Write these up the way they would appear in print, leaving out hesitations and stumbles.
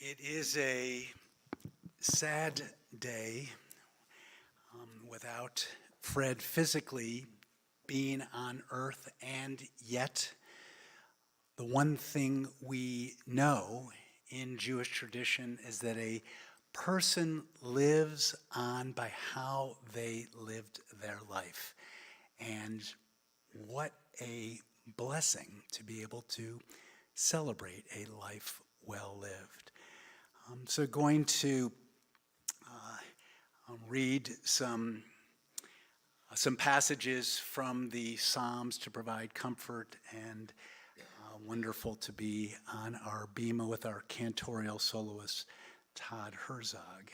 It is a sad day without Fred physically being on earth, and yet the one thing we know in Jewish tradition is that a person lives on by how they lived their life. And what a blessing to be able to celebrate a life well lived. So going to read some passages from the Psalms to provide comfort, and wonderful to be on our bema with our cantorial soloist, Todd Herzog.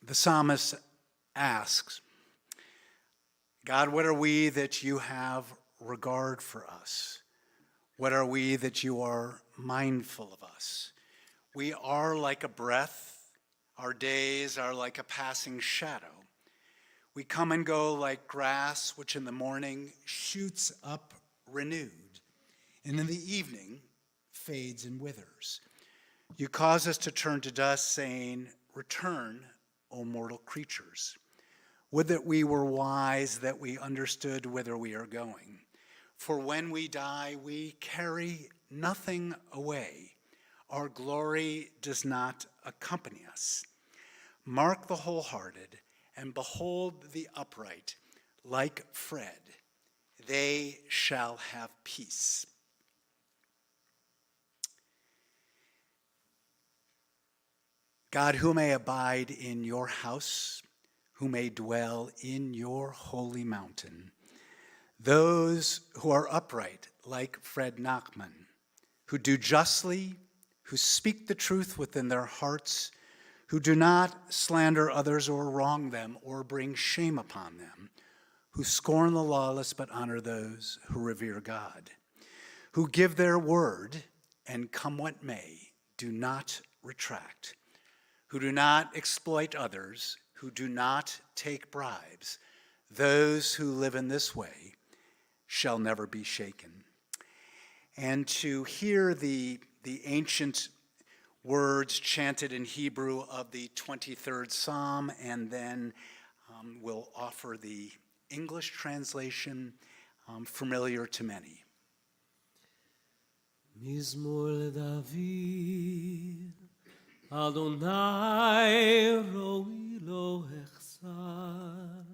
The psalmist asks, God, what are we that you have regard for us? What are we that you are mindful of us? We are like a breath. Our days are like a passing shadow. We come and go like grass, which in the morning shoots up renewed, and in the evening fades and withers. You cause us to turn to dust, saying, return, O mortal creatures. Would that we were wise, that we understood whither we are going. For when we die, we carry nothing away. Our glory does not accompany us. Mark the wholehearted, and behold the upright, like Fred. They shall have peace. God, who may abide in your house, who may dwell in your holy mountain, those who are upright, like Fred Nachman, who do justly, who speak the truth within their hearts, who do not slander others or wrong them or bring shame upon them, who scorn the lawless but honor those who revere God, who give their word and come what may, do not retract, who do not exploit others, who do not take bribes. Those who live in this way shall never be shaken. And to hear the ancient words chanted in Hebrew of the 23rd Psalm, and then we'll offer the English translation familiar to many. Mizmor David, Adonai roi lo echsar,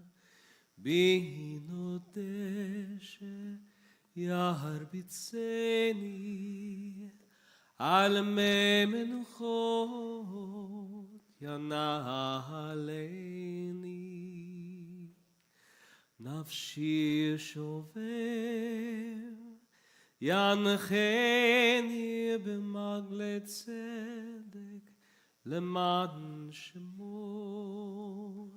bino deshe yarbitseni, al me menuchot yanaleni, nafshi shover, yancheni b'magle tzedek, למען שמו,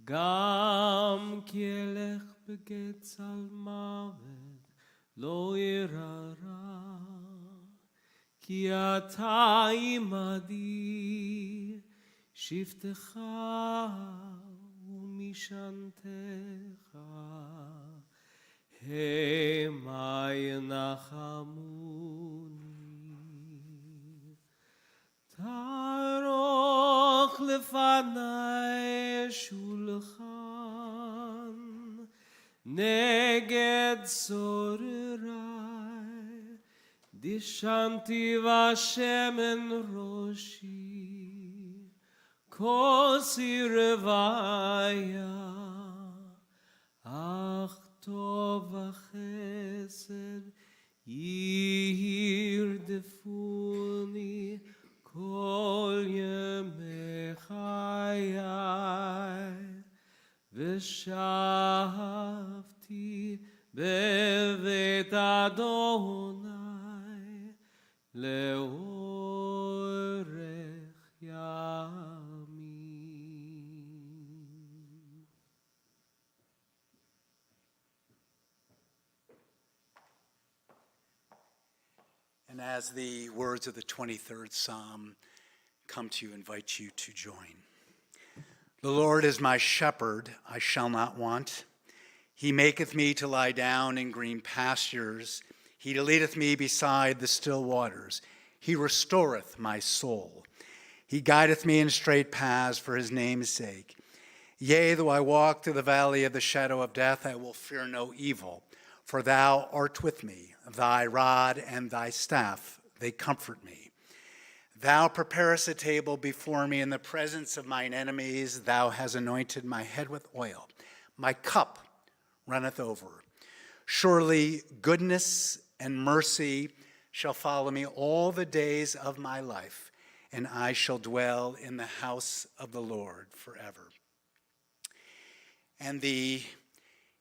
גם כי אלך בגץ על מוות, לא ירא רע, כי אתה עמדי, שבטך ומשענתך, המה ינחמוני. תערוך לפני שולחן, נגד צורריי, דשנתי ושמן ראשי, כוסי רוויה, אך טוב וחסד ירדפוני, כל ימי חיי, ושבתי בבית אדוני לאורך ימים. And as the words of the 23rd Psalm come to invite you to join. The Lord is my shepherd, I shall not want. He maketh me to lie down in green pastures. He leadeth me beside the still waters. He restoreth my soul. He guideth me in straight paths for his name's sake. Yea, though I walk through the valley of the shadow of death, I will fear no evil, for thou art with me. Thy rod and thy staff, they comfort me. Thou preparest a table before me in the presence of mine enemies. Thou hast anointed my head with oil. My cup runneth over. Surely goodness and mercy shall follow me all the days of my life, and I shall dwell in the house of the Lord forever. And the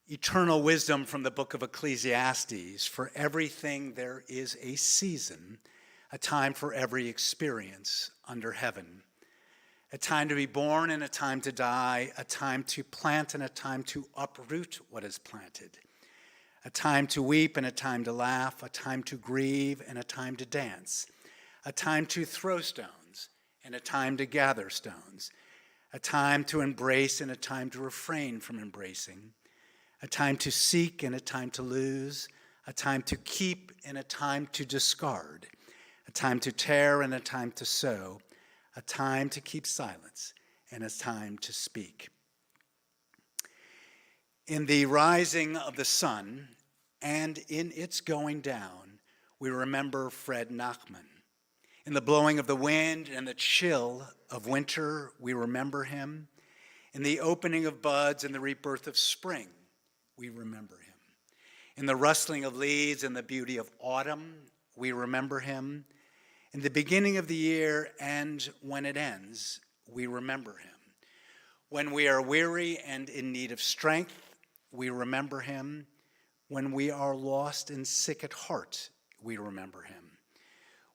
eternal wisdom from the book of Ecclesiastes: for everything there is a season, a time for every experience under heaven, a time to be born and a time to die, a time to plant and a time to uproot what is planted, a time to weep and a time to laugh, a time to grieve and a time to dance, a time to throw stones and a time to gather stones, a time to embrace and a time to refrain from embracing, a time to seek and a time to lose, a time to keep and a time to discard, a time to tear and a time to sow, a time to keep silence and a time to speak. In the rising of the sun and in its going down, we remember Fred Nachman. In the blowing of the wind and the chill of winter, we remember him. In the opening of buds and the rebirth of spring, we remember him. In the rustling of leaves and the beauty of autumn, we remember him. In the beginning of the year and when it ends, we remember him. When we are weary and in need of strength, we remember him. When we are lost and sick at heart, we remember him.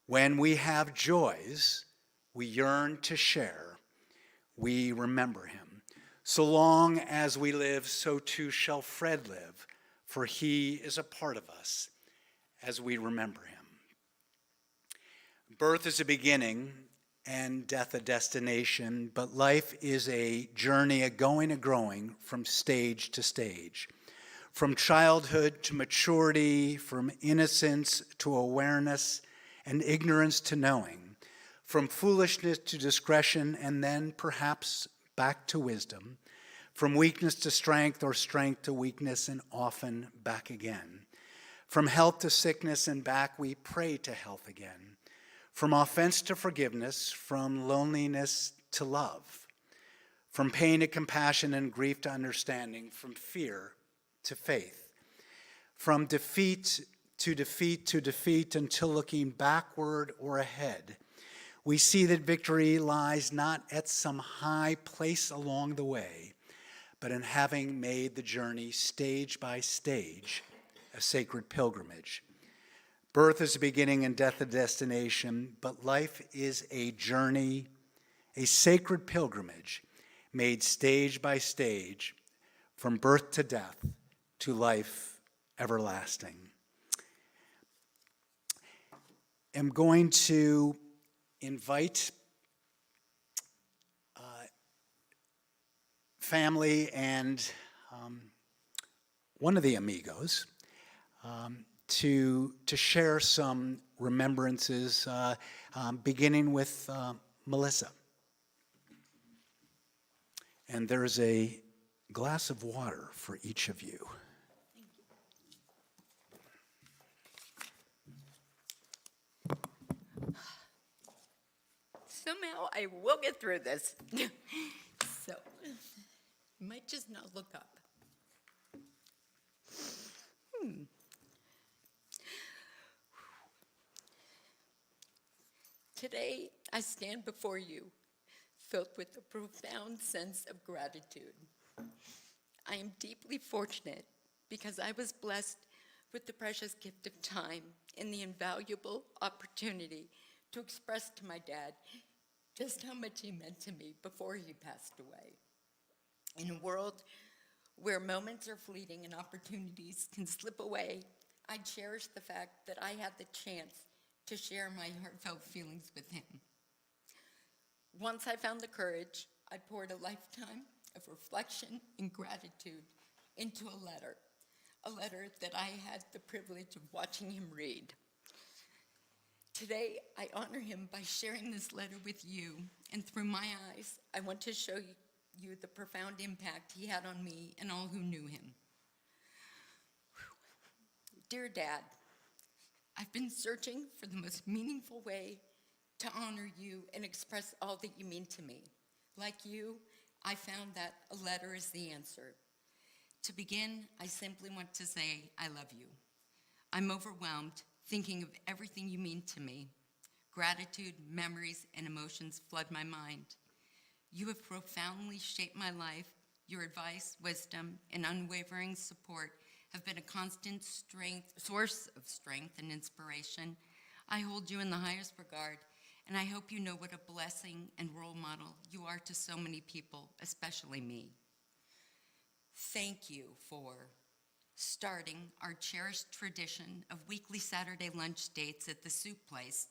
When we have joys we yearn to share, we remember him. So long as we live, so too shall Fred live, for he is a part of us as we remember him. Birth is a beginning and death a destination, but life is a journey, a going, a growing from stage to stage. From childhood to maturity, from innocence to awareness, and ignorance to knowing, from foolishness to discretion, and then perhaps back to wisdom, from weakness to strength or strength to weakness, and often back again. From health to sickness and back, we pray to health again. From offense to forgiveness, from loneliness to love, from pain to compassion and grief to understanding, from fear to faith, from defeat to defeat to defeat, until looking backward or ahead, we see that victory lies not at some high place along the way, but in having made the journey stage by stage a sacred pilgrimage. Birth is a beginning and death a destination, but life is a journey, a sacred pilgrimage made stage by stage, from birth to death to life everlasting. I'm going to invite family and one of the amigos to share some remembrances, beginning with Melissa. And there's a glass of water for each of you. Somehow I will get through this. So, you might just not look up. Today, I stand before you, filled with a profound sense of gratitude. I am deeply fortunate because I was blessed with the precious gift of time and the invaluable opportunity to express to my dad just how much he meant to me before he passed away. In a world where moments are fleeting and opportunities can slip away, I cherish the fact that I had the chance to share my heartfelt feelings with him. Once I found the courage, I poured a lifetime of reflection and gratitude into a letter. a letter that I had the privilege of watching him read. Today, I honor him by sharing this letter with you, and through my eyes, I want to show you the profound impact he had on me and all who knew him. Dear Dad, I've been searching for the most meaningful way to honor you and express all that you mean to me. Like you, I found that a letter is the answer. To begin, I simply want to say I love you. I'm overwhelmed thinking of everything you mean to me. Gratitude, memories, and emotions flood my mind. You have profoundly shaped my life. Your advice, wisdom, and unwavering support have been a constant source of strength and inspiration. I hold you in the highest regard, and I hope you know what a blessing and role model you are to so many people, especially me. Thank you for starting our cherished tradition of weekly Saturday lunch dates at the Soup Place,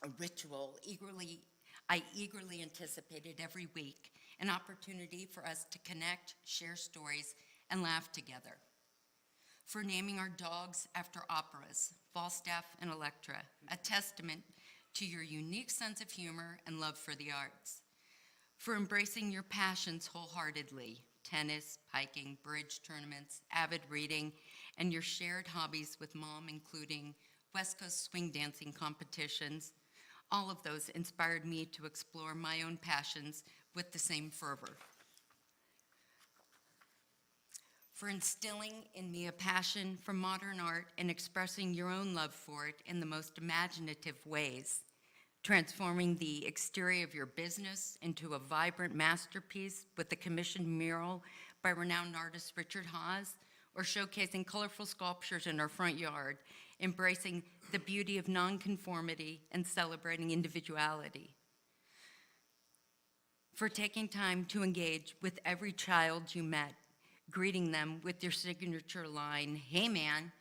a ritual I eagerly anticipated every week, an opportunity for us to connect, share stories, and laugh together. For naming our dogs after operas, Falstaff and Electra, a testament to your unique sense of humor and love for the arts. For embracing your passions wholeheartedly, tennis, hiking, bridge tournaments, avid reading, and your shared hobbies with Mom, including West Coast swing dancing competitions. All of those inspired me to explore my own passions with the same fervor. For instilling in me a passion for modern art and expressing your own love for it in the most imaginative ways, transforming the exterior of your business into a vibrant masterpiece with a commissioned mural by renowned artist Richard Haas, or showcasing colorful sculptures in our front yard, embracing the beauty of nonconformity and celebrating individuality. For taking time to engage with every child you met, greeting them with your signature line, "Hey man."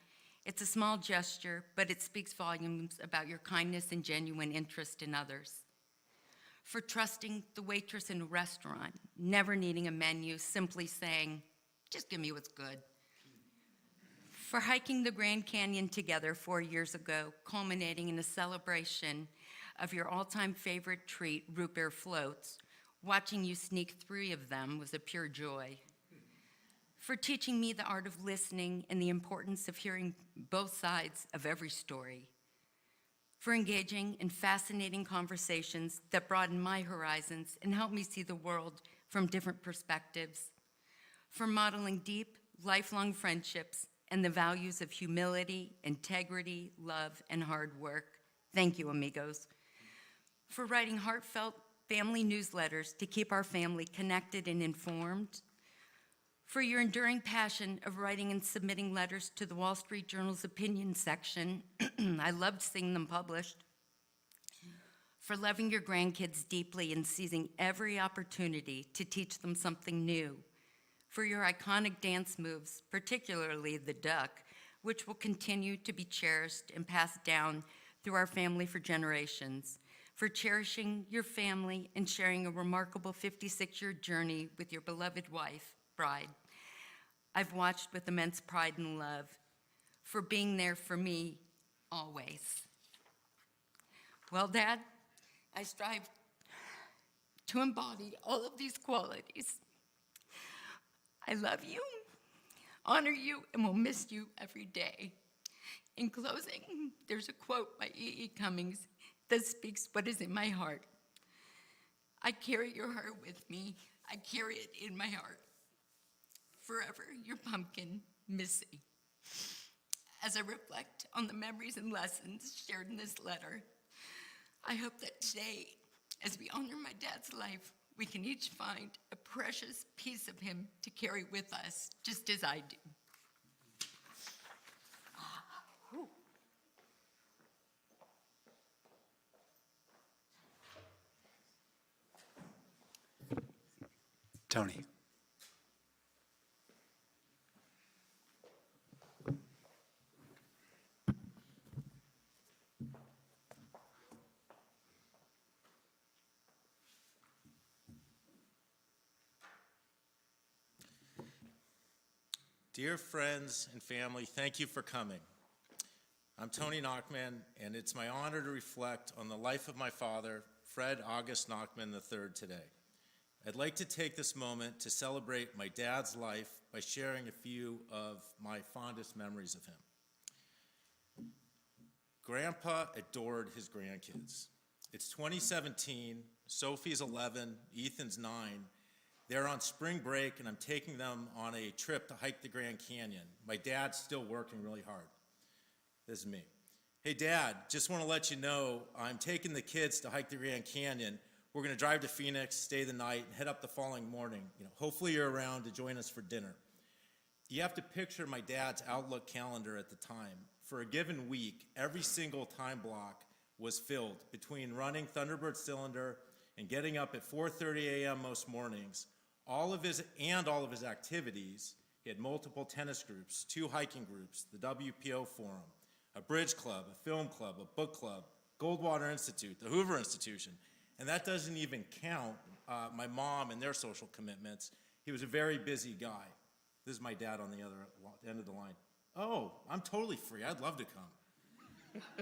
It's a small gesture, but it speaks volumes about your kindness and genuine interest in others. For trusting the waitress in a restaurant, never needing a menu, simply saying, "Just give me what's good." For hiking the Grand Canyon together 4 years ago, culminating in a celebration of your all-time favorite treat, root beer floats. Watching you sneak 3 of them was a pure joy. For teaching me the art of listening and the importance of hearing both sides of every story. For engaging in fascinating conversations that broaden my horizons and help me see the world from different perspectives. For modeling deep, lifelong friendships and the values of humility, integrity, love, and hard work. Thank you, amigos. For writing heartfelt family newsletters to keep our family connected and informed. For your enduring passion of writing and submitting letters to the Wall Street Journal's opinion section. I loved seeing them published. For loving your grandkids deeply and seizing every opportunity to teach them something new. For your iconic dance moves, particularly the duck, which will continue to be cherished and passed down through our family for generations. For cherishing your family and sharing a remarkable 56-year journey with your beloved wife, bride. I've watched with immense pride and love, for being there for me always. Well, Dad, I strive to embody all of these qualities. I love you, honor you, and will miss you every day. In closing, there's a quote by E.E. Cummings that speaks what is in my heart. I carry your heart with me. I carry it in my heart. Forever, your pumpkin, Missy. As I reflect on the memories and lessons shared in this letter, I hope that today, as we honor my dad's life, we can each find a precious piece of him to carry with us, just as I do. Tony. Dear friends and family, thank you for coming. I'm Tony Nachman, and it's my honor to reflect on the life of my father, Fred August Nachman III, today. I'd like to take this moment to celebrate my dad's life by sharing a few of my fondest memories of him. Grandpa adored his grandkids. It's 2017, Sophie's 11, Ethan's 9. They're on spring break, and I'm taking them on a trip to hike the Grand Canyon. My dad's still working really hard. This is me. Hey, Dad, just want to let you know I'm taking the kids to hike the Grand Canyon. We're going to drive to Phoenix, stay the night, and head up the following morning. Hopefully you're around to join us for dinner. You have to picture my dad's Outlook calendar at the time. For a given week, every single time block was filled between running Thunderbird Cylinder and getting up at 4:30 a.m. most mornings. All of his activities, he had multiple tennis groups, 2 hiking groups, the WPO Forum, a bridge club, a film club, a book club, Goldwater Institute, the Hoover Institution. And that doesn't even count my mom and their social commitments. He was a very busy guy. This is my dad on the other end of the line. Oh, I'm totally free. I'd love to come.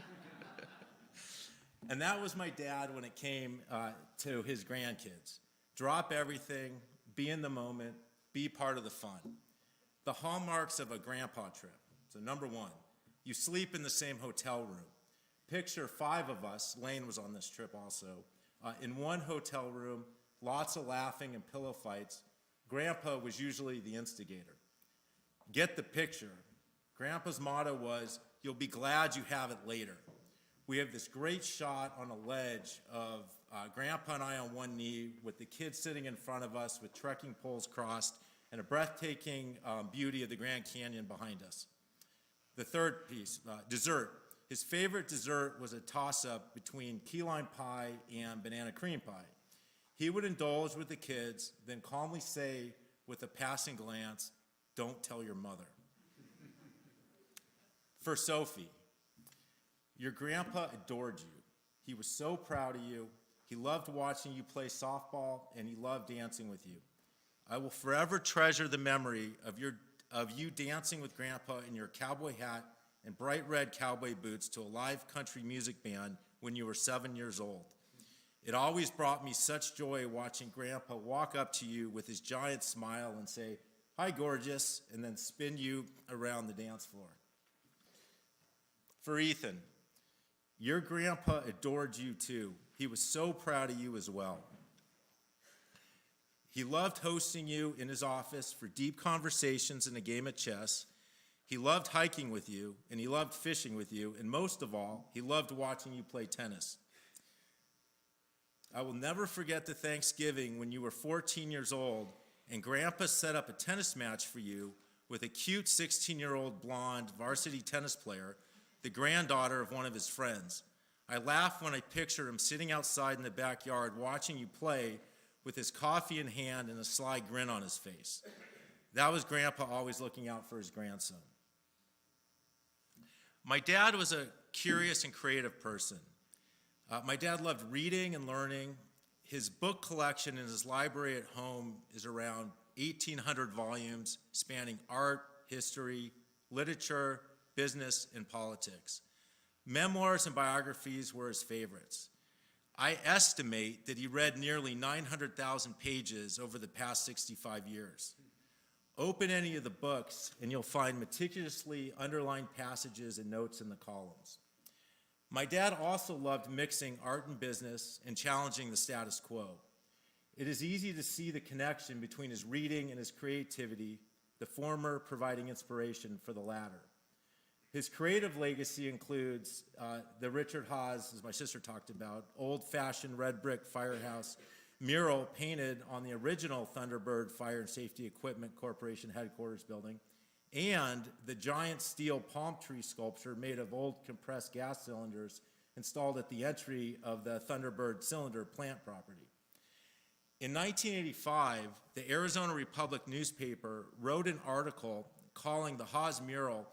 And that was my dad when it came to his grandkids. Drop everything, be in the moment, be part of the fun. The hallmarks of a grandpa trip. So number 1, you sleep in the same hotel room. Picture 5 of us, Lane was on this trip also, in one hotel room, lots of laughing and pillow fights. Grandpa was usually the instigator. Get the picture. Grandpa's motto was, "You'll be glad you have it later." We have this great shot on a ledge of Grandpa and I on one knee with the kids sitting in front of us with trekking poles crossed and a breathtaking beauty of the Grand Canyon behind us. The third piece, dessert. His favorite dessert was a toss-up between key lime pie and banana cream pie. He would indulge with the kids, then calmly say with a passing glance, "Don't tell your mother." For Sophie, your grandpa adored you. He was so proud of you. He loved watching you play softball, and he loved dancing with you. I will forever treasure the memory of you dancing with Grandpa in your cowboy hat and bright red cowboy boots to a live country music band when you were 7 years old. It always brought me such joy watching Grandpa walk up to you with his giant smile and say, "Hi, gorgeous," and then spin you around the dance floor. For Ethan, your grandpa adored you too. He was so proud of you as well. He loved hosting you in his office for deep conversations and a game of chess. He loved hiking with you, and he loved fishing with you, and most of all, he loved watching you play tennis. I will never forget the Thanksgiving when you were 14 years old, and Grandpa set up a tennis match for you with a cute 16-year-old blonde varsity tennis player, the granddaughter of one of his friends. I laugh when I picture him sitting outside in the backyard watching you play with his coffee in hand and a sly grin on his face. That was Grandpa always looking out for his grandson. My dad was a curious and creative person. My dad loved reading and learning. His book collection in his library at home is around 1,800 volumes spanning art, history, literature, business, and politics. Memoirs and biographies were his favorites. I estimate that he read nearly 900,000 pages over the past 65 years. Open any of the books, and you'll find meticulously underlined passages and notes in the columns. My dad also loved mixing art and business and challenging the status quo. It is easy to see the connection between his reading and his creativity, the former providing inspiration for the latter. His creative legacy includes the Richard Haas, as my sister talked about, old-fashioned red brick firehouse mural painted on the original Thunderbird Fire and Safety Equipment Corporation headquarters building, and the giant steel palm tree sculpture made of old compressed gas cylinders installed at the entry of the Thunderbird cylinder plant property. In 1985, the Arizona Republic newspaper wrote an article calling the Haas mural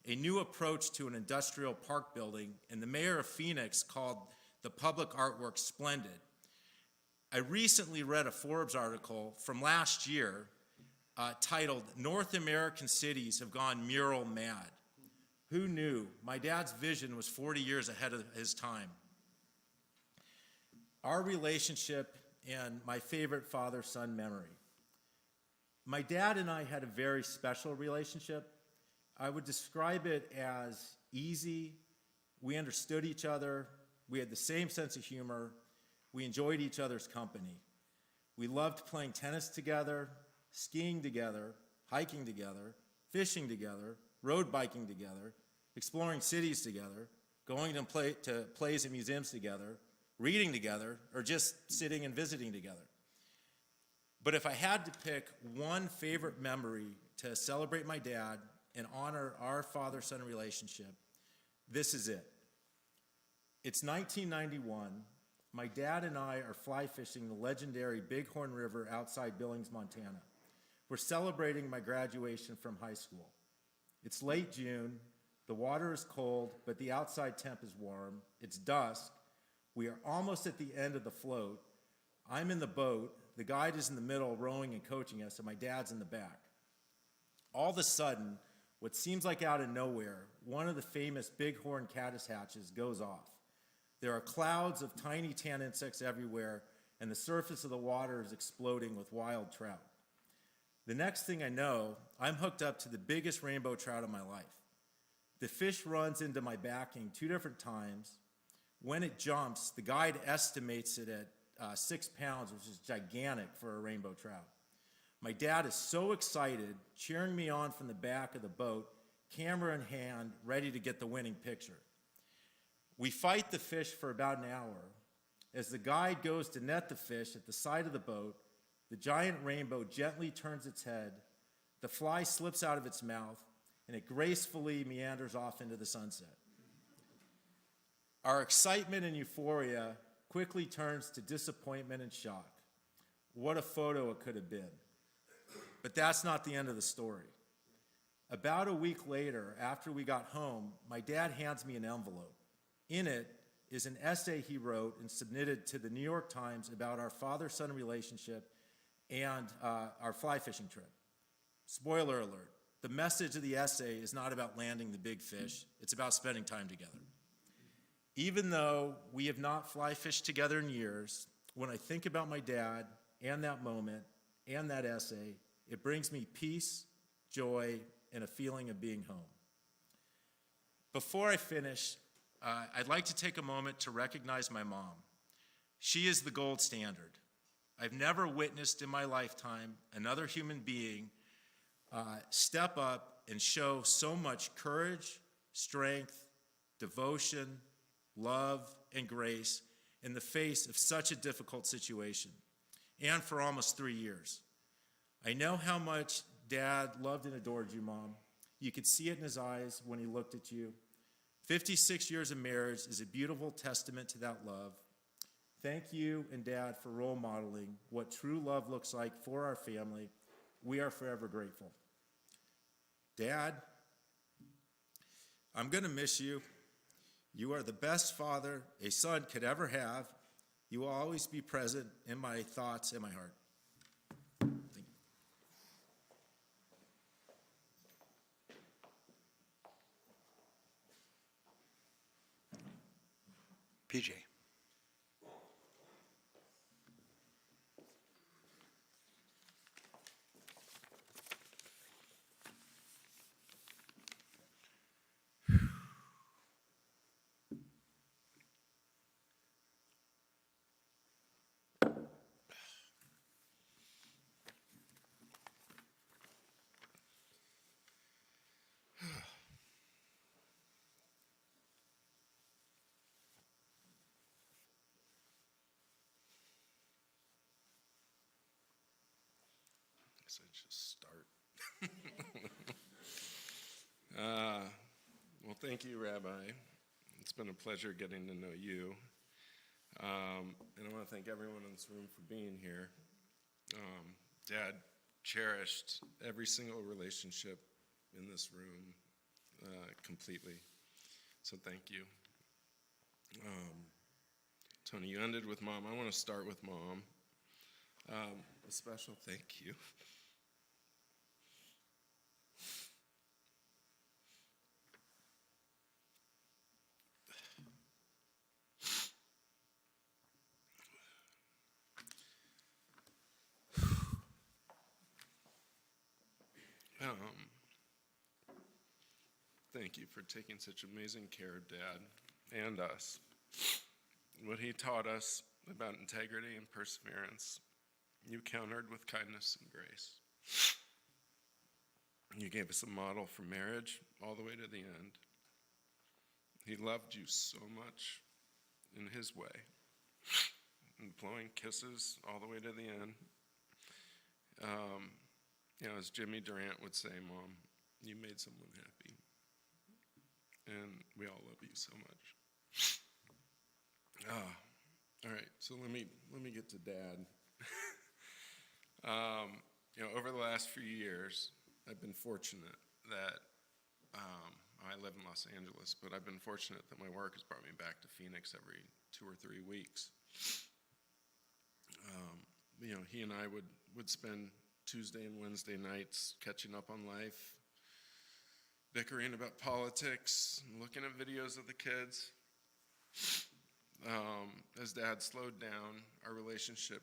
a new approach to an industrial park building, and the mayor of Phoenix called the public artwork splendid. I recently read a Forbes article from last year titled North American Cities Have Gone Mural Mad. Who knew? My dad's vision was 40 years ahead of his time. Our relationship and my favorite father-son memory. My dad and I had a very special relationship. I would describe it as easy. We understood each other. We had the same sense of humor. We enjoyed each other's company. We loved playing tennis together, skiing together, hiking together, fishing together, road biking together, exploring cities together, going to plays and museums together, reading together, or just sitting and visiting together. But if I had to pick one favorite memory to celebrate my dad and honor our father-son relationship, this is it. It's 1991. My dad and I are fly fishing the legendary Bighorn River outside Billings, Montana. We're celebrating my graduation from high school. It's late June. The water is cold, but the outside temp is warm. It's dusk. We are almost at the end of the float. I'm in the boat. The guide is in the middle rowing and coaching us, and my dad's in the back. All of a sudden, what seems like out of nowhere, one of the famous bighorn caddis hatches goes off. There are clouds of tiny tan insects everywhere, and the surface of the water is exploding with wild trout. The next thing I know, I'm hooked up to the biggest rainbow trout of my life. The fish runs into my backing 2 different times. When it jumps, the guide estimates it at 6 pounds, which is gigantic for a rainbow trout. My dad is so excited, cheering me on from the back of the boat, camera in hand, ready to get the winning picture. We fight the fish for about an hour. As the guide goes to net the fish at the side of the boat, the giant rainbow gently turns its head, the fly slips out of its mouth, and it gracefully meanders off into the sunset. Our excitement and euphoria quickly turns to disappointment and shock. What a photo it could have been. But that's not the end of the story. About a week later, after we got home, my dad hands me an envelope. In it is an essay he wrote and submitted to the New York Times about our father-son relationship and our fly fishing trip. Spoiler alert, the message of the essay is not about landing the big fish, it's about spending time together. Even though we have not fly fished together in years, when I think about my dad and that moment and that essay, it brings me peace, joy, and a feeling of being home. Before I finish, I'd like to take a moment to recognize my mom. She is the gold standard. I've never witnessed in my lifetime another human being step up and show so much courage, strength, devotion, love, and grace in the face of such a difficult situation, and for almost 3 years. I know how much Dad loved and adored you, Mom. You could see it in his eyes when he looked at you. 56 years of marriage is a beautiful testament to that love. Thank you and Dad for role modeling what true love looks like for our family. We are forever grateful. Dad, I'm going to miss you. You are the best father a son could ever have. You will always be present in my thoughts and my heart. Thank you. PJ. guess I'd just start. Well, thank you, Rabbi. It's been a pleasure getting to know you. And I want to thank everyone in this room for being here. Dad cherished every single relationship in this room completely. So thank you. Tony, you ended with Mom. I want to start with Mom. A special thank you Thank you for taking such amazing care of Dad and us. What he taught us about integrity and perseverance, you countered with kindness and grace. You gave us a model for marriage all the way to the end. He loved you so much in his way, and blowing kisses all the way to the end. As Jimmy Durant would say, Mom, you made someone happy. And we all love you so much. All right, so let me get to Dad. Over the last few years, I've been fortunate that I live in Los Angeles, but I've been fortunate that my work has brought me back to Phoenix every 2 or 3 weeks. He and I would spend Tuesday and Wednesday nights catching up on life, bickering about politics, and looking at videos of the kids. As Dad slowed down, our relationship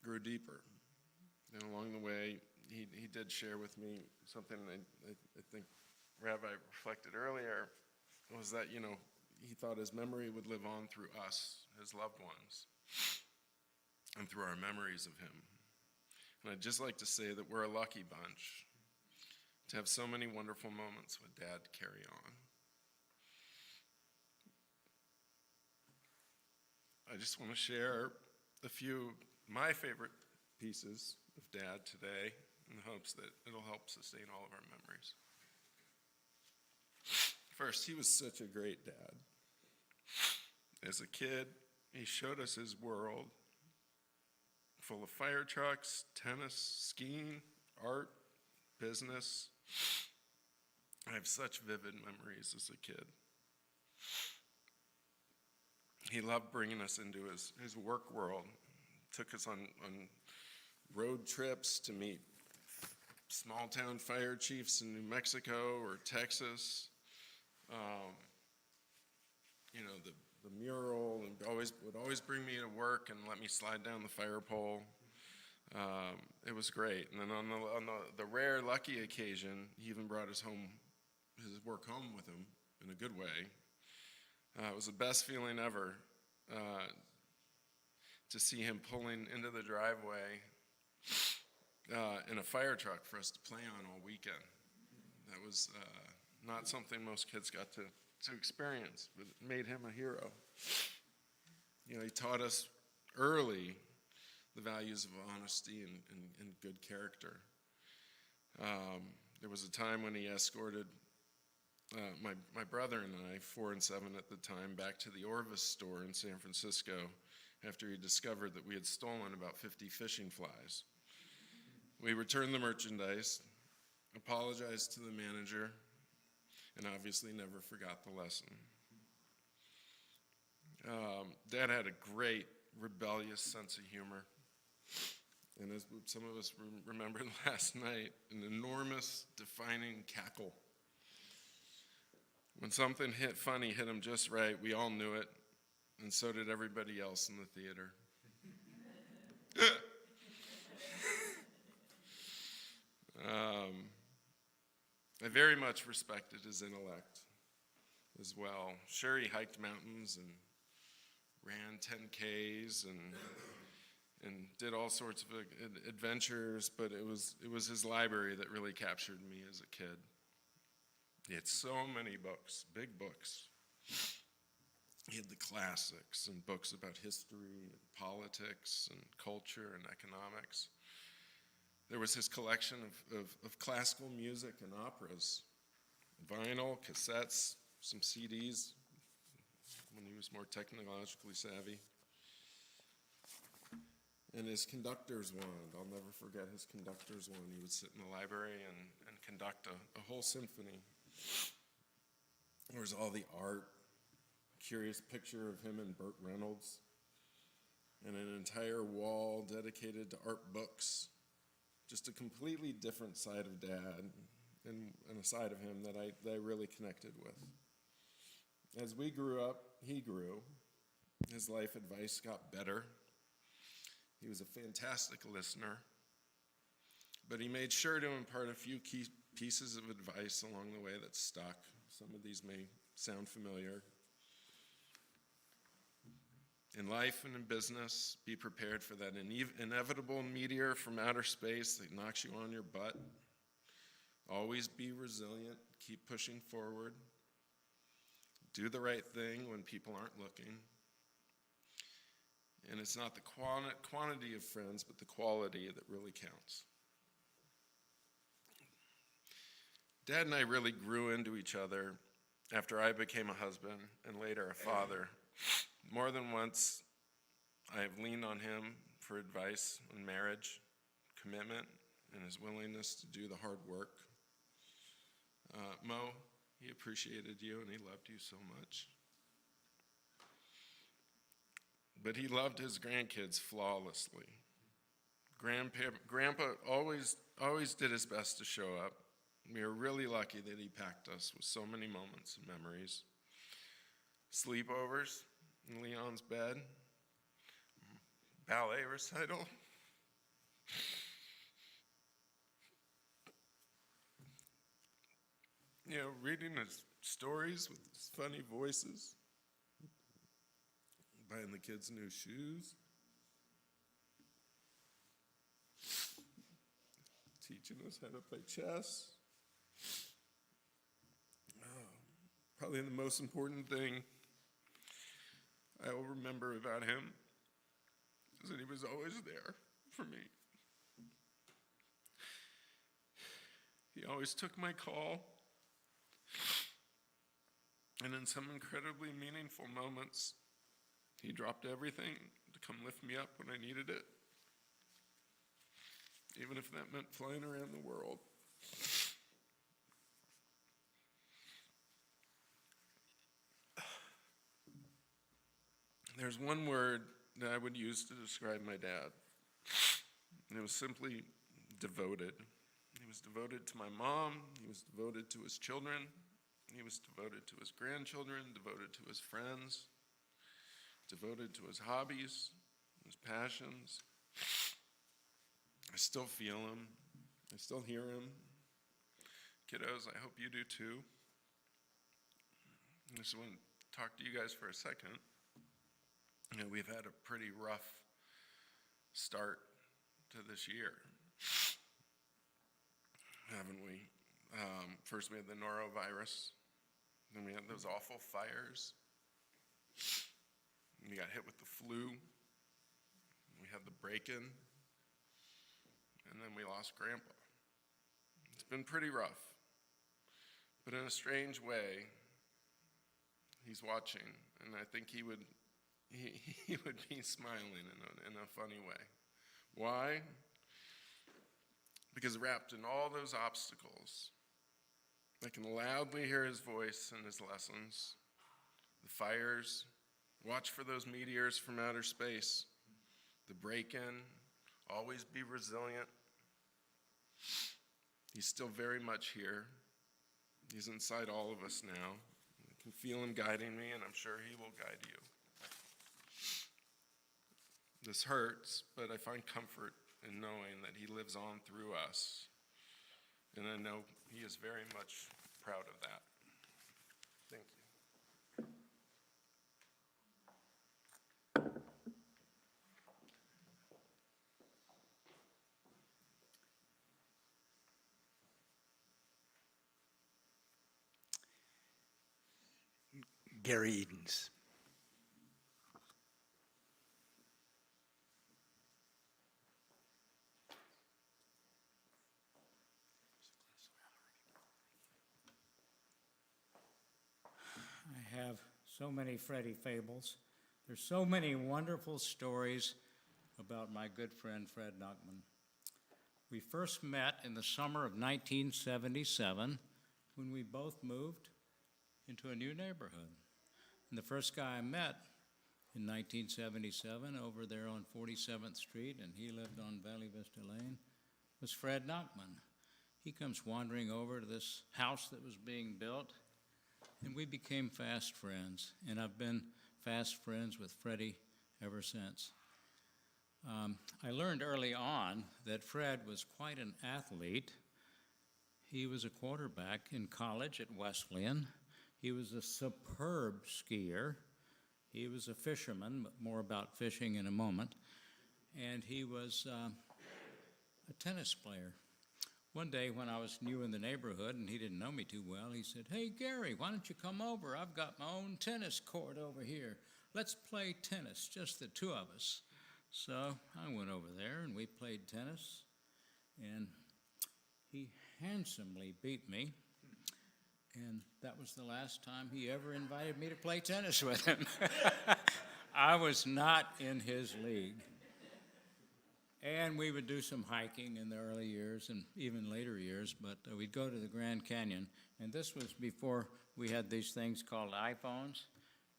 grew deeper. And along the way, he did share with me something I think Rabbi reflected earlier, was that, he thought his memory would live on through us, his loved ones, and through our memories of him. And I'd just like to say that we're a lucky bunch to have so many wonderful moments with Dad to carry on. I just want to share a few of my favorite pieces of Dad today in the hopes that it'll help sustain all of our memories. First, he was such a great dad. As a kid, he showed us his world full of fire trucks, tennis, skiing, art, business. I have such vivid memories as a kid. He loved bringing us into his work world. Took us on road trips to meet small town fire chiefs in New Mexico or Texas. The mural, and would always bring me to work and let me slide down the fire pole. It was great. And then on the rare lucky occasion, he even brought his work home with him in a good way. It was the best feeling ever to see him pulling into the driveway in a fire truck for us to play on all weekend. That was not something most kids got to experience, but it made him a hero. He taught us early the values of honesty and good character. There was a time when he escorted my brother and I, 4 and 7 at the time, back to the Orvis store in San Francisco after he discovered that we had stolen about 50 fishing flies. We returned the merchandise, apologized to the manager, and obviously never forgot the lesson. Dad had a great rebellious sense of humor. And as some of us remembered last night, an enormous defining cackle. When something funny hit him just right, we all knew it, and so did everybody else in the theater. I very much respected his intellect as well. Sure, he hiked mountains and ran 10Ks and did all sorts of adventures, but it was his library that really captured me as a kid. He had so many books, big books. He had the classics and books about history and politics and culture and economics. There was his collection of classical music and operas, vinyl, cassettes, some CDs when he was more technologically savvy. And his conductor's wand, I'll never forget his conductor's wand. He would sit in the library and conduct a whole symphony. There was all the art, a curious picture of him and Burt Reynolds, and an entire wall dedicated to art books. Just a completely different side of Dad and a side of him that I really connected with. As we grew up, he grew. His life advice got better. He was a fantastic listener, but he made sure to impart a few key pieces of advice along the way that stuck. Some of these may sound familiar. In life and in business, be prepared for that inevitable meteor from outer space that knocks you on your butt. Always be resilient. Keep pushing forward. Do the right thing when people aren't looking. And it's not the quantity of friends, but the quality that really counts. Dad and I really grew into each other after I became a husband and later a father. More than once, I have leaned on him for advice on marriage, commitment, and his willingness to do the hard work. Mo, he appreciated you and he loved you so much. But he loved his grandkids flawlessly. Grandpa always did his best to show up. We are really lucky that he packed us with so many moments and memories. Sleepovers in Leon's bed, ballet recital, reading his stories with his funny voices, buying the kids new shoes, teaching us how to play chess. Probably the most important thing I will remember about him is that he was always there for me. He always took my call, and in some incredibly meaningful moments, he dropped everything to come lift me up when I needed it, even if that meant flying around the world. There's one word that I would use to describe my dad, and it was simply devoted. He was devoted to my mom, he was devoted to his children, he was devoted to his grandchildren, devoted to his friends, devoted to his hobbies, his passions. I still feel him, I still hear him. Kiddos, I hope you do too. I just want to talk to you guys for a second. We've had a pretty rough start to this year, haven't we? First we had the norovirus, then we had those awful fires, we got hit with the flu, we had the break-in, and then we lost Grandpa. It's been pretty rough, but in a strange way, he's watching, and I think he would be smiling in a funny way. Why? Because wrapped in all those obstacles, I can loudly hear his voice and his lessons. The fires, watch for those meteors from outer space. The break-in, always be resilient. He's still very much here. He's inside all of us now. I can feel him guiding me, and I'm sure he will guide you. This hurts, but I find comfort in knowing that he lives on through us. And I know he is very much proud of that. Thank you. Gary Edens. I have so many Freddie fables. There's so many wonderful stories about my good friend Fred Nachman. We first met in the summer of 1977 when we both moved into a new neighborhood. And the first guy I met in 1977 over there on 47th Street, and he lived on Valley Vista Lane, was Fred Nachman. He comes wandering over to this house that was being built, and we became fast friends, and I've been fast friends with Freddie ever since. I learned early on that Fred was quite an athlete. he was a quarterback in college at Wesleyan. He was a superb skier. He was a fisherman, but more about fishing in a moment. And he was a tennis player. One day when I was new in the neighborhood and he didn't know me too well, he said, "Hey, Gary, why don't you come over? I've got my own tennis court over here. Let's play tennis, just the two of us." So I went over there and we played tennis, and he handsomely beat me. And that was the last time he ever invited me to play tennis with him. I was not in his league. And we would do some hiking in the early years and even later years, but we'd go to the Grand Canyon. And this was before we had these things called iPhones.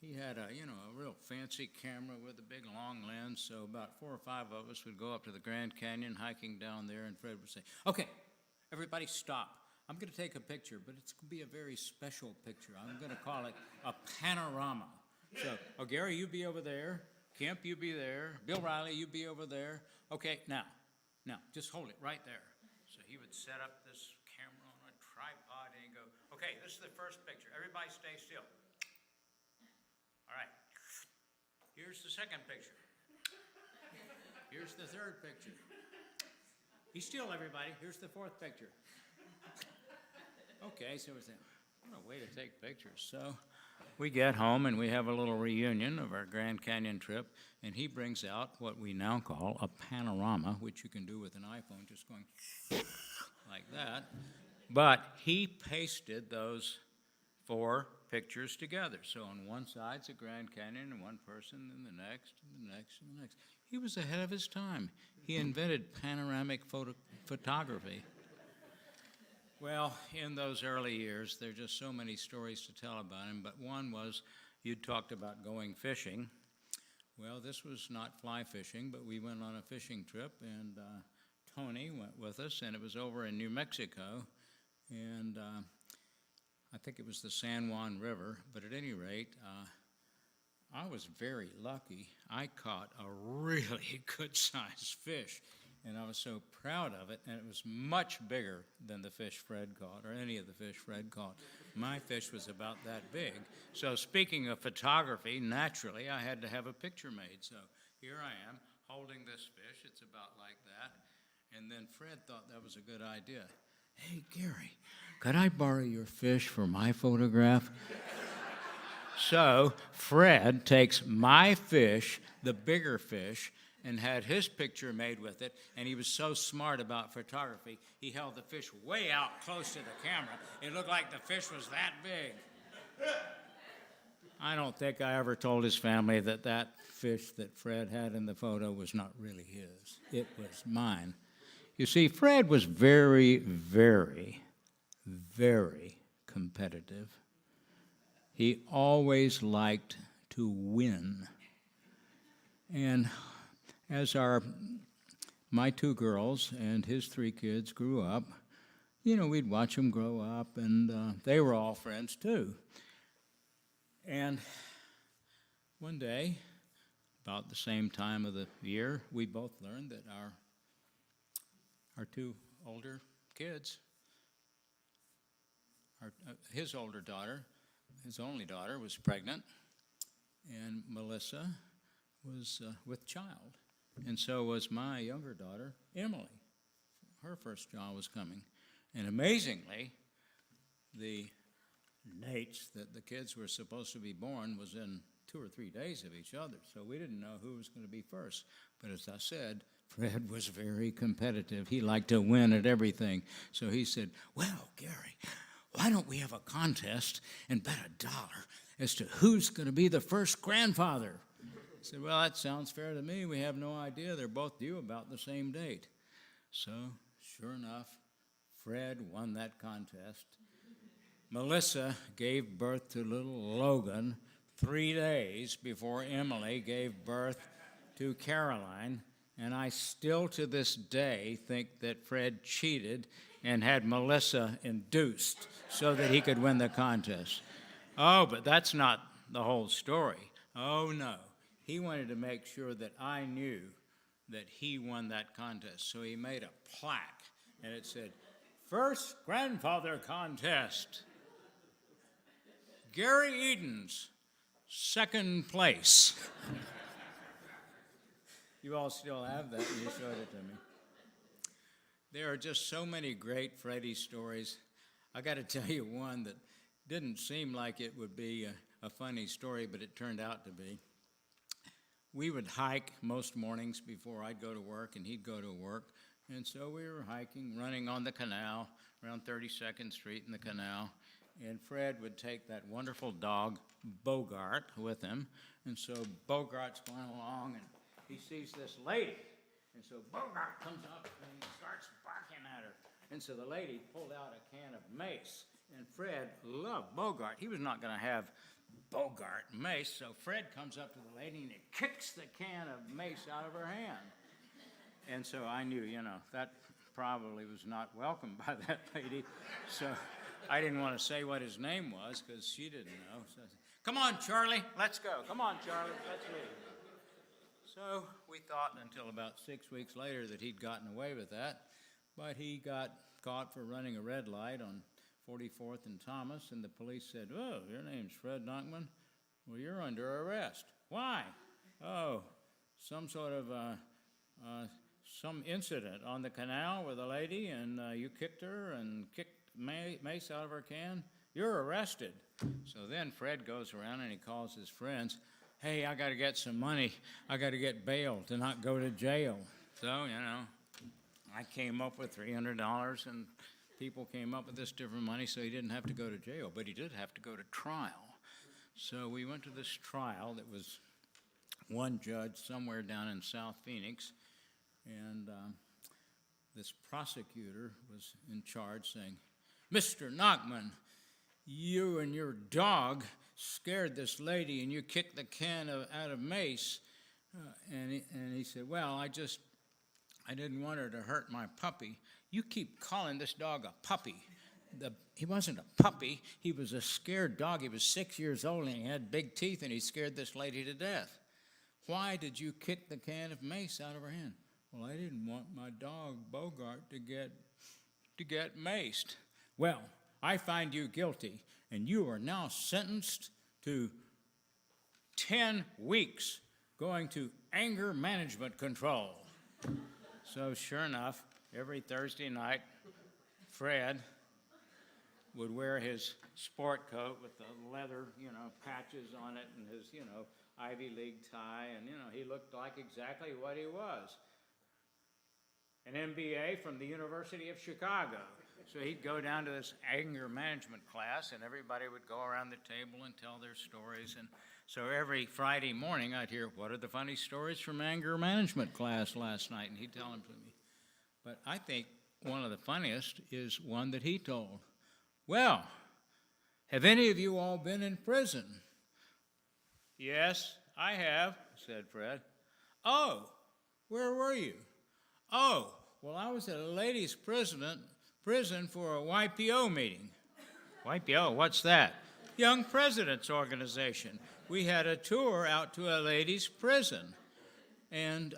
He had a real fancy camera with a big long lens, so about 4 or 5 of us would go up to the Grand Canyon hiking down there, and Fred would say, "Okay, everybody stop. I'm going to take a picture, but it's going to be a very special picture. I'm going to call it a panorama." So, Gary, you be over there. Kemp, you be there. Bill Riley, you be over there. Okay, now, just hold it right there. So he would set up this camera on a tripod and he'd go, "Okay, this is the first picture. Everybody stay still. All right, here's the second picture. Here's the third picture. Be still, everybody. Here's the fourth picture." Okay, so we're saying, what a way to take pictures. So we get home and we have a little reunion of our Grand Canyon trip, and he brings out what we now call a panorama, which you can do with an iPhone, just going like that. But he pasted those 4 pictures together. So on one side's a Grand Canyon and one person, and the next, and the next, and the next. He was ahead of his time. He invented panoramic photography. Well, in those early years, there are just so many stories to tell about him, but one was you talked about going fishing. Well, this was not fly fishing, but we went on a fishing trip, and Tony went with us, and it was over in New Mexico, and I think it was the San Juan River, but at any rate, I was very lucky. I caught a really good-sized fish, and I was so proud of it, and it was much bigger than the fish Fred caught, or any of the fish Fred caught. My fish was about that big. So speaking of photography, naturally, I had to have a picture made. So here I am, holding this fish. It's about like that. And then Fred thought that was a good idea. "Hey, Gary, could I borrow your fish for my photograph?" So Fred takes my fish, the bigger fish, and had his picture made with it, and he was so smart about photography, he held the fish way out close to the camera. It looked like the fish was that big. I don't think I ever told his family that that fish that Fred had in the photo was not really his. It was mine. You see, Fred was very, very, very competitive. He always liked to win. And as my 2 girls and his 3 kids grew up, we'd watch them grow up, and they were all friends too. And one day, about the same time of the year, we both learned that our 2 older kids, his older daughter, his only daughter, was pregnant, and Melissa was with child. And so was my younger daughter, Emily. Her first child was coming. And amazingly, the dates that the kids were supposed to be born was in 2 or 3 days of each other. So we didn't know who was going to be first. But as I said, Fred was very competitive. He liked to win at everything. So he said, "Well, Gary, why don't we have a contest and bet $1 as to who's going to be the first grandfather?" I said, "Well, that sounds fair to me. We have no idea. They're both due about the same date." So, sure enough, Fred won that contest. Melissa gave birth to little Logan 3 days before Emily gave birth to Caroline, and I still to this day think that Fred cheated and had Melissa induced so that he could win the contest. Oh, but that's not the whole story. Oh, no. He wanted to make sure that I knew that he won that contest. So he made a plaque, and it said, First grandfather contest. Gary Edens, second place. You all still have that, you showed it to me. There are just so many great Freddie stories. I got to tell you one that didn't seem like it would be a funny story, but it turned out to be. We would hike most mornings before I'd go to work and he'd go to work. And so we were hiking, running on the canal, around 32nd Street in the canal. And Fred would take that wonderful dog, Bogart, with him. And so Bogart's going along and he sees this lady. And so Bogart comes up and he starts barking at her. And so the lady pulled out a can of mace. And Fred loved Bogart. He was not going to have Bogart mace. So Fred comes up to the lady and he kicks the can of mace out of her hand. And so I knew, that probably was not welcomed by that lady. So I didn't want to say what his name was because she didn't know. So I said, "Come on, Charlie, let's go. Come on, Charlie, let's leave." So we thought until about 6 weeks later that he'd gotten away with that. But he got caught for running a red light on 44th and Thomas, and the police said, "Oh, your name's Fred Nachman? Well, you're under arrest." "Why?" "Oh, some sort of some incident on the canal with a lady, and you kicked her and kicked mace out of her can. You're arrested." So then Fred goes around and he calls his friends. "Hey, I got to get some money. I got to get bail to not go to jail." So, I came up with $300, and people came up with this different money so he didn't have to go to jail, but he did have to go to trial. So we went to this trial that was one judge somewhere down in South Phoenix, and this prosecutor was in charge saying, "Mr. Nachman, you and your dog scared this lady and you kicked the can out of mace." And he said, "Well, I didn't want her to hurt my puppy." "You keep calling this dog a puppy. He wasn't a puppy. He was a scared dog. He was 6 years old and he had big teeth and he scared this lady to death. Why did you kick the can of mace out of her hand?" "Well, I didn't want my dog, Bogart, to get maced." "Well, I find you guilty, and you are now sentenced to 10 weeks going to anger management control." So sure enough, every Thursday night, Fred would wear his sport coat with the leather, patches on it and his, Ivy League tie, and, he looked like exactly what he was. An MBA from the University of Chicago. So he'd go down to this anger management class, and everybody would go around the table and tell their stories. And so every Friday morning, I'd hear, "What are the funny stories from anger management class last night?" And he'd tell them to me. But I think one of the funniest is one that he told. "Well, have any of you all been in prison?" "Yes, I have," said Fred. "Oh, where were you?" "Oh, well, I was at a ladies' prison for a YPO meeting." "YPO, what's that?" "Young Presidents Organization. We had a tour out to a ladies' prison. And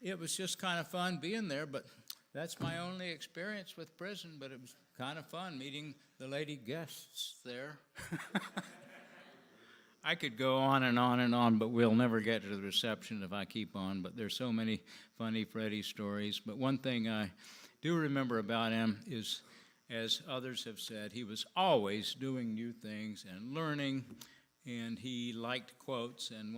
it was just kind of fun being there, but that's my only experience with prison, but it was kind of fun meeting the lady guests there." I could go on and on and on, but we'll never get to the reception if I keep on. But there's so many funny Freddie stories. But one thing I do remember about him is, as others have said, he was always doing new things and learning, and he liked quotes. And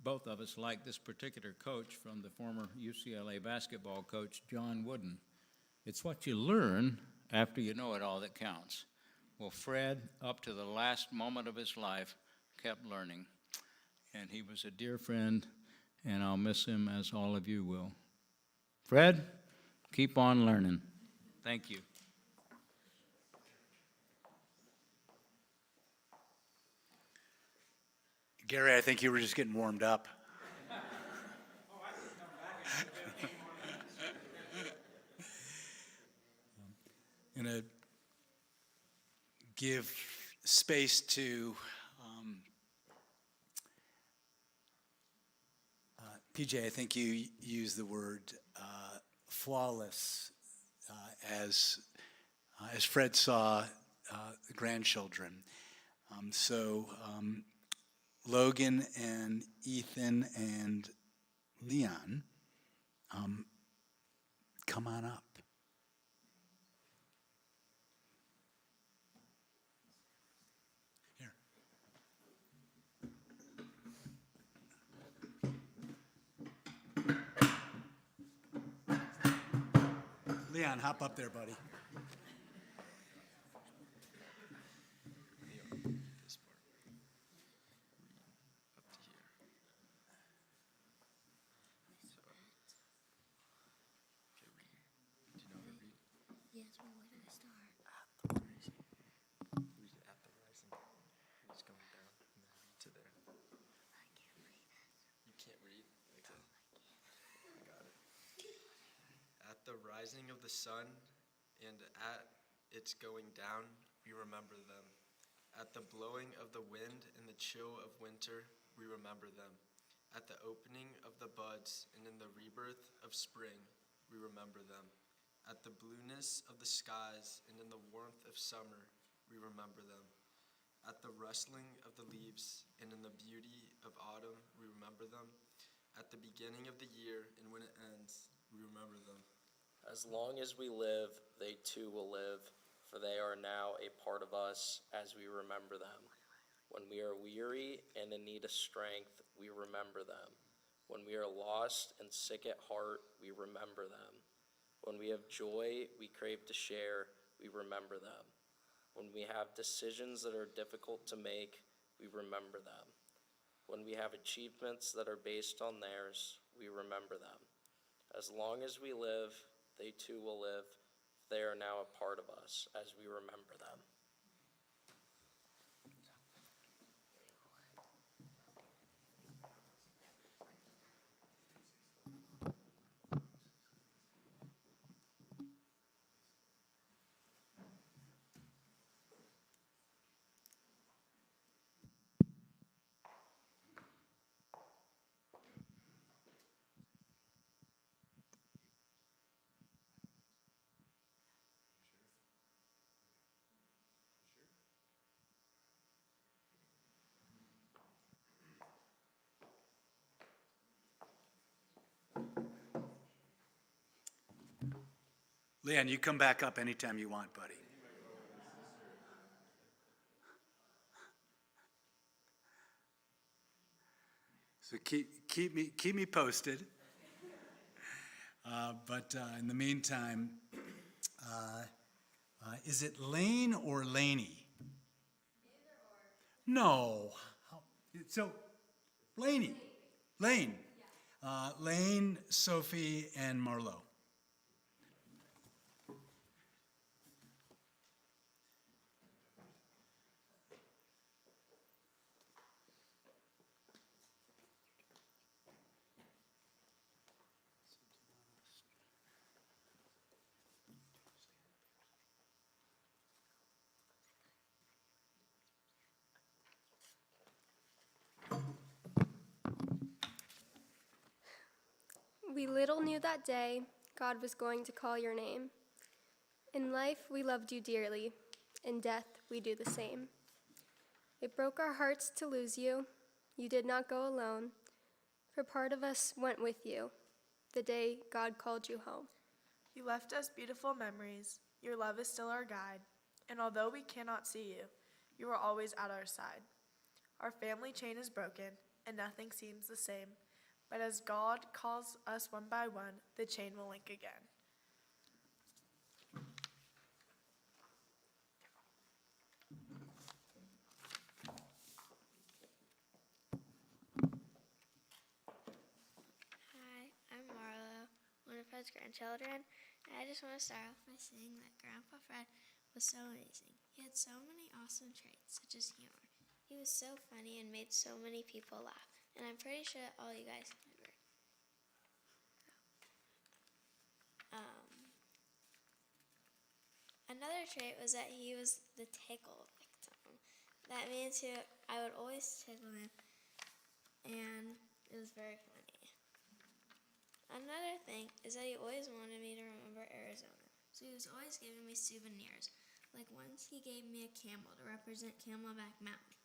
both of us liked this particular coach from the former UCLA basketball coach, John Wooden. "It's what you learn after you know it all that counts." Well, Fred, up to the last moment of his life, kept learning. And he was a dear friend, and I'll miss him as all of you will. Fred, keep on learning. Thank you. Gary, I think you were just getting warmed up. I'm going to give space to PJ. I think you used the word flawless as Fred saw the grandchildren. So Logan and Ethan and Leon, come on up. Here. Leon, hop up there, buddy. This part. Up to here. So, okay, read. Do you know how to read? Yes, but where did I start? Read at the rising. It's going down and then read to there. I can't read it. You can't read? Okay. I got it. At the rising of the sun and at its going down, we remember them. At the blowing of the wind and the chill of winter, we remember them. At the opening of the buds and in the rebirth of spring, we remember them. At the blueness of the skies and in the warmth of summer, we remember them. At the rustling of the leaves and in the beauty of autumn, we remember them. At the beginning of the year and when it ends, we remember them. As long as we live, they too will live, for they are now a part of us as we remember them. When we are weary and in need of strength, we remember them. When we are lost and sick at heart, we remember them. When we have joy we crave to share, we remember them. When we have decisions that are difficult to make, we remember them. When we have achievements that are based on theirs, we remember them. As long as we live, they too will live. They are now a part of us as we remember them. Leon, you come back up anytime you want, buddy. So keep me posted. But in the meantime, is it Lane or Laney? No. So, Laney. Lane. Lane, Sophie, and Marlo. We little knew that day God was going to call your name. In life, we loved you dearly. In death, we do the same. It broke our hearts to lose you. You did not go alone, for part of us went with you the day God called you home. You left us beautiful memories. Your love is still our guide. And although we cannot see you, you are always at our side. Our family chain is broken, and nothing seems the same. But as God calls us one by one, the chain will link again. Hi, I'm Marlo, one of Fred's grandchildren, and I just want to start off by saying that Grandpa Fred was so amazing. He had so many awesome traits, such as humor. He was so funny and made so many people laugh, and I'm pretty sure all you guys can agree. Another trait was that he was the tickle victim. That means I would always tickle him, and it was very funny. Another thing is that he always wanted me to remember Arizona. so he was always giving me souvenirs. Like once he gave me a camel to represent Camelback Mountain.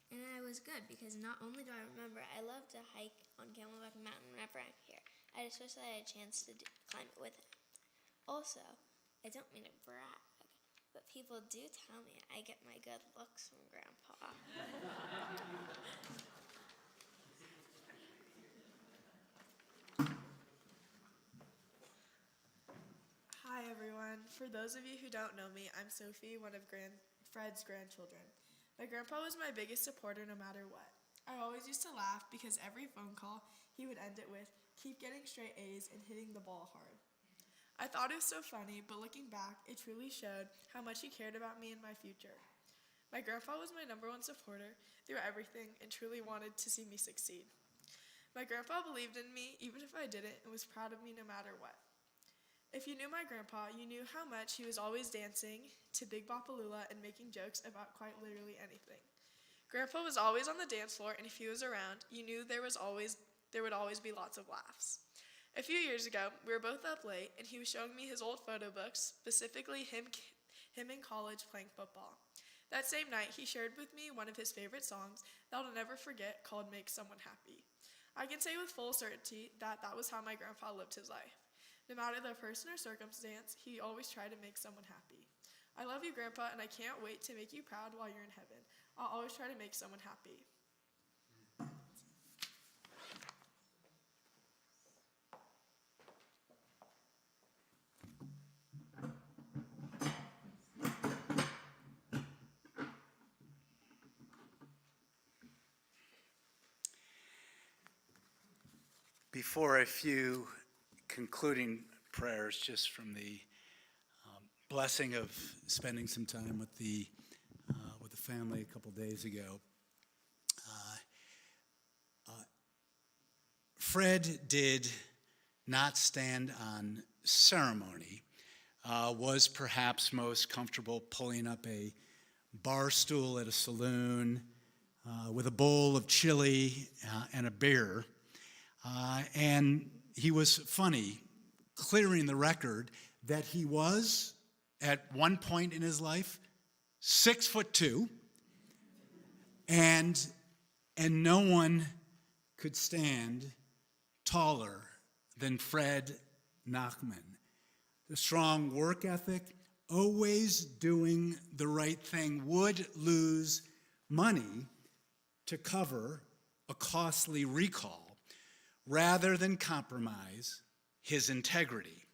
And I was good because not only do I remember, I love to hike on Camelback Mountain whenever I'm here. I just wish I had a chance to climb it with him. Also, I don't mean to brag, but people do tell me I get my good looks from Grandpa. Hi, everyone. For those of you who don't know me, I'm Sophie, one of Fred's grandchildren. My grandpa was my biggest supporter no matter what. I always used to laugh because every phone call he would end it with, "Keep getting straight A's and hitting the ball hard." I thought it was so funny, but looking back, it truly showed how much he cared about me and my future. My grandpa was my number one supporter through everything and truly wanted to see me succeed. My grandpa believed in me even if I didn't and was proud of me no matter what. If you knew my grandpa, you knew how much he was always dancing to Big Bopalula and making jokes about quite literally anything. Grandpa was always on the dance floor, and if he was around, you knew there would always be lots of laughs. A few years ago, we were both up late, and he was showing me his old photo books, specifically him in college playing football. That same night, he shared with me one of his favorite songs that I'll never forget called "Make Someone Happy." I can say with full certainty that that was how my grandpa lived his life. No matter the person or circumstance, he always tried to make someone happy. I love you, Grandpa, and I can't wait to make you proud while you're in heaven. I'll always try to make someone happy. Before a few concluding prayers, just from the blessing of spending some time with the family a couple days ago. Fred did not stand on ceremony, was perhaps most comfortable pulling up a bar stool at a saloon with a bowl of chili and a beer. And he was funny, clearing the record that he was, at one point in his life, 6'2", and no one could stand taller than Fred Nachman. The strong work ethic, always doing the right thing, would lose money to cover a costly recall rather than compromise his integrity.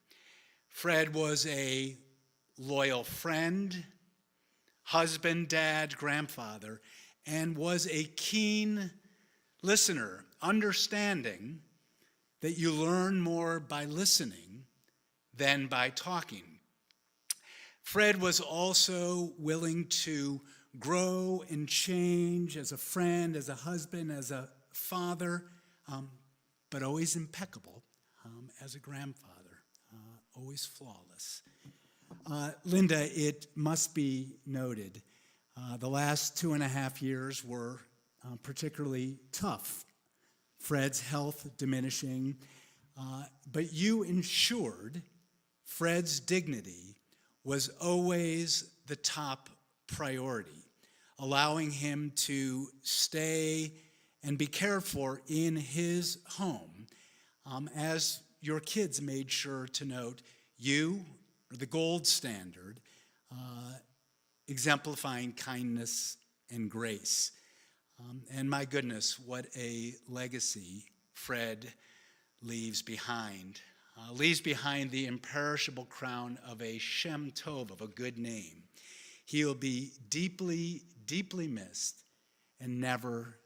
Fred was a loyal friend, husband, dad, grandfather, and was a keen listener, understanding that you learn more by listening than by talking. Fred was also willing to grow and change as a friend, as a husband, as a father, but always impeccable as a grandfather, always flawless. Linda, it must be noted, the last 2.5 years were particularly tough. Fred's health diminishing, but you ensured Fred's dignity was always the top priority, allowing him to stay and be cared for in his home. As your kids made sure to note, you are the gold standard, exemplifying kindness and grace. And my goodness, what a legacy Fred leaves behind. Leaves behind the imperishable crown of a Shem Tov, of a good name. He'll be deeply, deeply missed and never,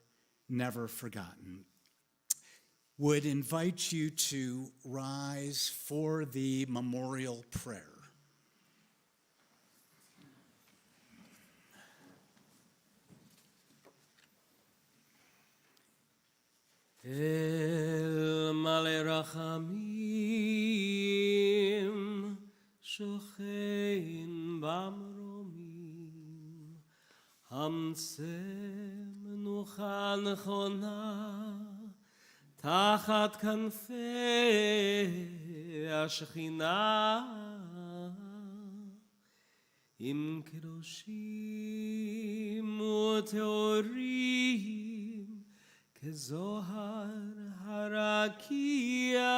never forgotten. Would invite you to rise for the memorial prayer. El male rachamim shochein bamromim hamsem menucha nechona tachat kanfei השכינה עם קדושים וטהורים כזוהר הרקיע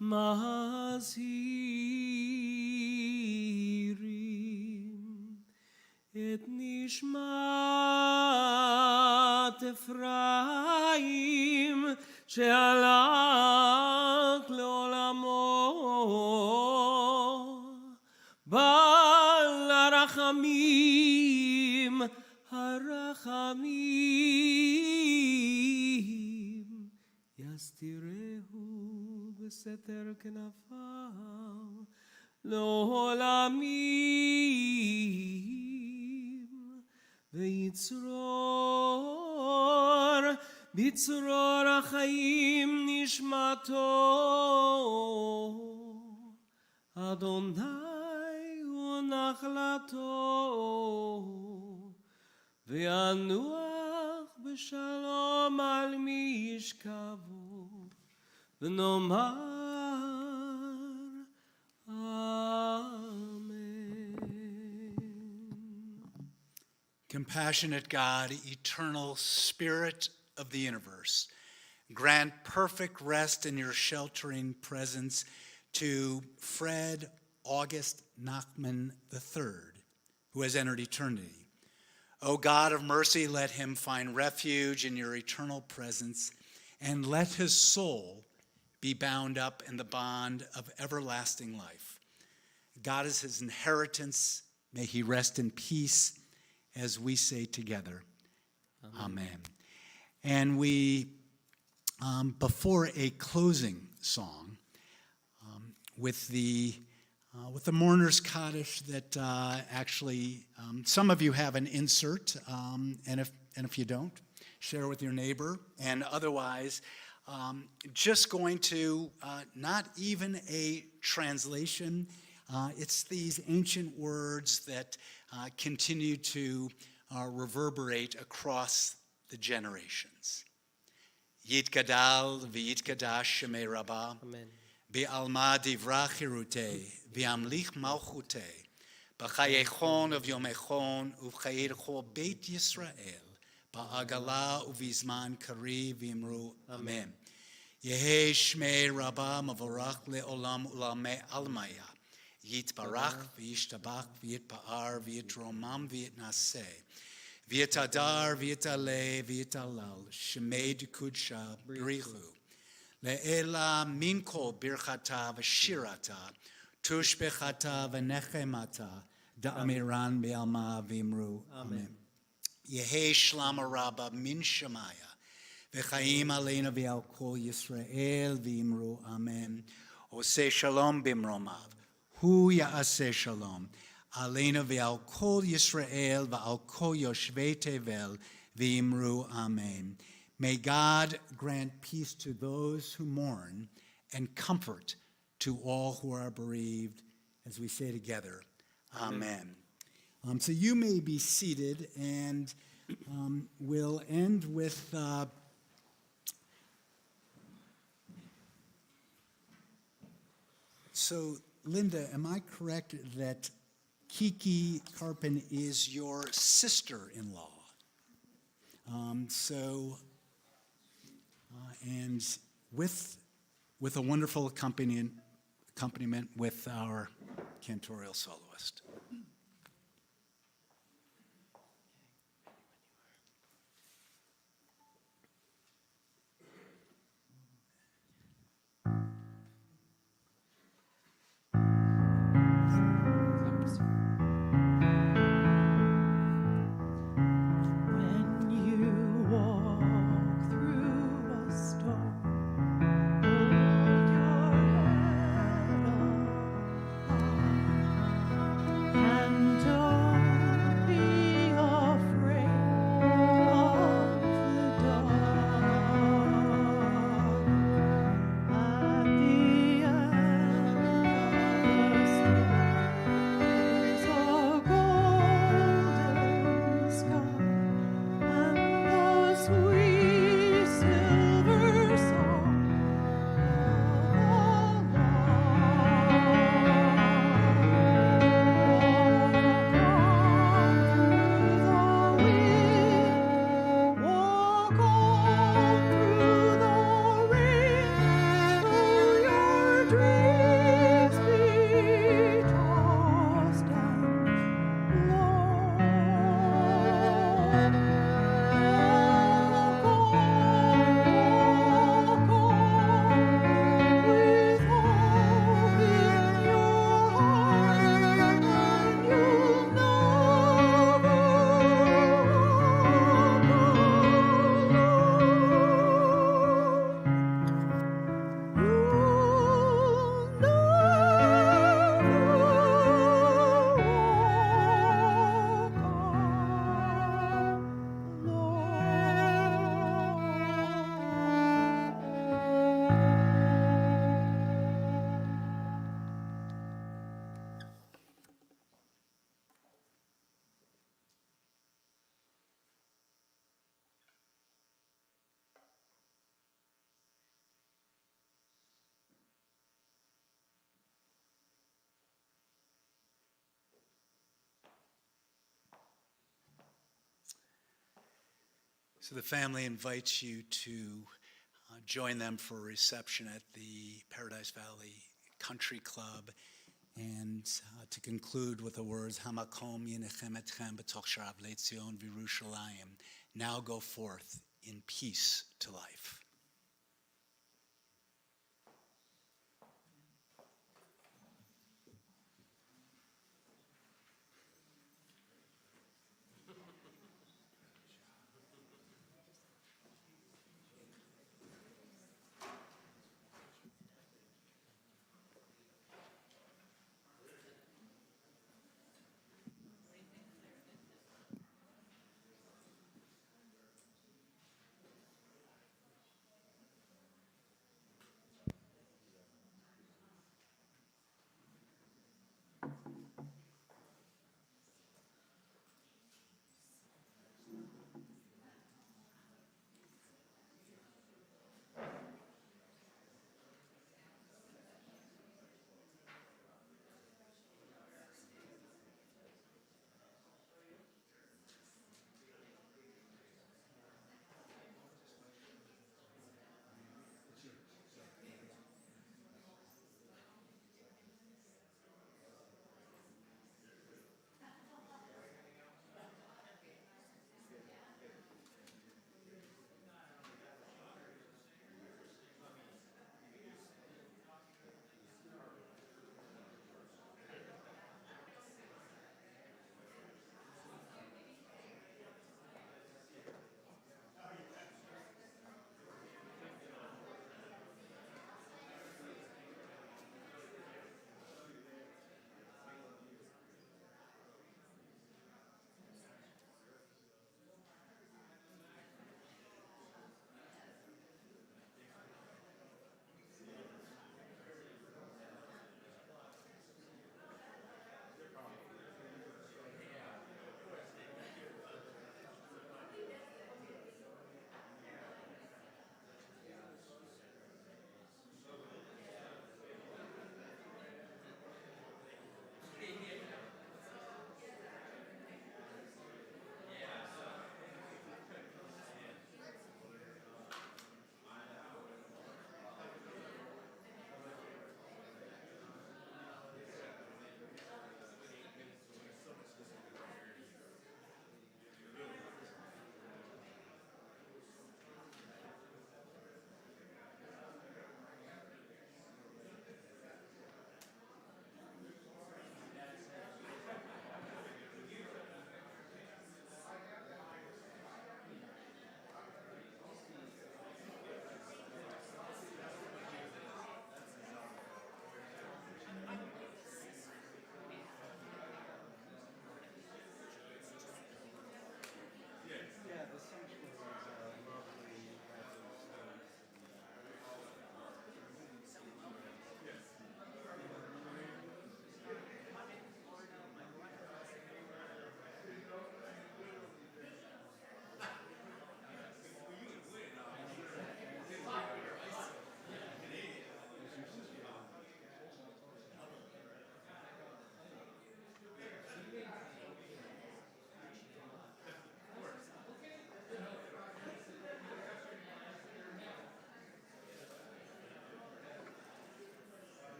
מזהירים את נשמת אפרים שהלך לעולמו בעל הרחמים הרחמים יסתירהו בסתר כנפיו לעולמים ויצרור בצרור החיים נשמתו אדוני הוא נחלתו וינוח בשלום על מי ישכבו ונאמר אמן. Compassionate God, eternal Spirit of the universe, grant perfect rest in your sheltering presence to Fred August Nachman III, who has entered eternity. O God of mercy, let him find refuge in your eternal presence, and let his soul be bound up in the bond of everlasting life. God is his inheritance. May he rest in peace as we say together, Amen. And we, before a closing song, with the Mourner's Kaddish that actually, some of you have an insert, and if you don't, share with your neighbor. And otherwise, just going to, not even a translation, it's these ancient words that continue to reverberate across the generations. Yitgadal v'yitgadash shemei Rabbah. Amen. Be'alma divra chirutei, v'amlich malchutei, b'chayechon of yomechon, uv'chayircho beit Yisrael, ba'agala uv'izman kari v'imru, Amen. Yehe shmei Rabbah mavorach le'olam ulamei almaya, yitbarach v'yishtabach v'yitpa'ar v'yitromam v'yitnaseh, v'yitadar v'yitaleh v'yitalal, shemei dekudsha b'richu, Le'ela minko birchata v'shirata, tushbechata v'nechemata, da'amiran be'alma v'imru. Amen. Yehe shlama rabba min shemaya, v'chaim aleinu v'al kol Yisrael v'imru. Amen. Oseh shalom bimromav, hu ya'aseh shalom, aleinu v'al kol Yisrael v'al kol yoshvei tevel v'imru. Amen. May God grant peace to those who mourn and comfort to all who are bereaved, as we say together, Amen. So you may be seated, and we'll end with so Linda, am I correct that Kiki Karpin is your sister-in-law? And with a wonderful accompaniment with our cantorial soloist. And So the family invites you to join them for a reception at the Paradise Valley Country Club, and to conclude with the words, Hamakom yinechem etchem b'toch sharav le'tzion v'Yerushalayim. Now go forth in peace to life.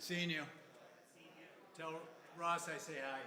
Good seeing you. Tell Ross I say hi.